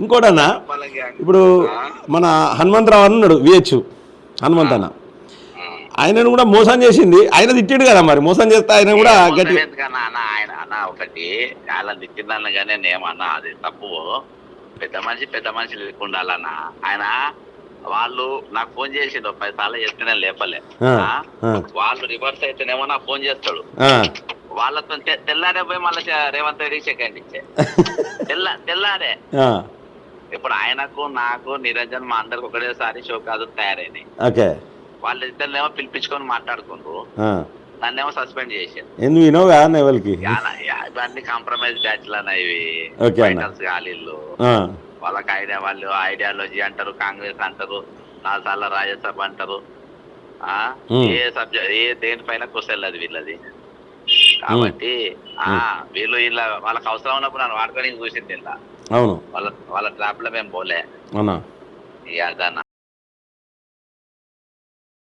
ఇంకోటన్నా వాళ్ళ గ్యాంగ్. ఇప్పుడు ఆ, మన హనుమంతరావు అని ఉన్నాడు విహెచ్ హనుమంత్ అన్న. ఆయనను కూడా మోసం చేసింది, ఆయన తిట్టిడు కదా మరి, మోసం చేస్తే ఆయన కూడా గట్టిగా. ఎందుకన్నా అన్న ఆయన అన్న ఒకటి వాళ్ళ తిట్టిందన్న కానీ నేనేమన్నా అది తప్పు. పెద్ద మనిషి ఉండాలన్న. ఆయన వాళ్ళు నాకు ఫోన్ చేసిండు 10 సార్లు చేస్తే నేను లేపలే. ఆ, ఆ, వాళ్ళు రివర్స్ అయితేనేమో నాకు ఫోన్ చేస్తాడు. ఆ. వాళ్ళతో తెల్లారే పోయి మళ్ళీ రేవంత్ రెడ్డికి సెకండ్ ఇచ్చే తెల్లారే. ఆ, ఇప్పుడు ఆయనకు నాకు నిరంజన్ మా అందరికి ఒకటేసారి షోకాదు తయారైనాయి. ఓకే. వాళ్ళిద్దరినేమో పిలిపించుకొని మాట్లాడుకుంటూ ఆ. నన్నేమో సస్పెండ్ చేశారు. ఎందుకు వినవుగా ఎవరికి? ఇవన్నీ కాంప్రమైజ్ బ్యాచ్లు అన్న ఇవి. ఓకే అన్న. ఫైటర్స్ గాలిళ్ళు ఆ, వాళ్ళకి వాళ్ళు ఐడియాలజీ అంటారు, కాంగ్రెస్ అంటారు, 4 సార్లు రాజ్యసభ అంటారు. ఏ సబ్జెక్ట్ ఏ దేనిపైన క్వశ్చన్ లేదు వీళ్ళది. కాబట్టి వీళ్ళు వాళ్ళకి అవసరం ఉన్నప్పుడు నన్ను వాడుకొని చూసింది ఇలా. అవును. వాళ్ళ ట్రాప్ లో మేము పోలే. అవునా? ఇక అదన్న.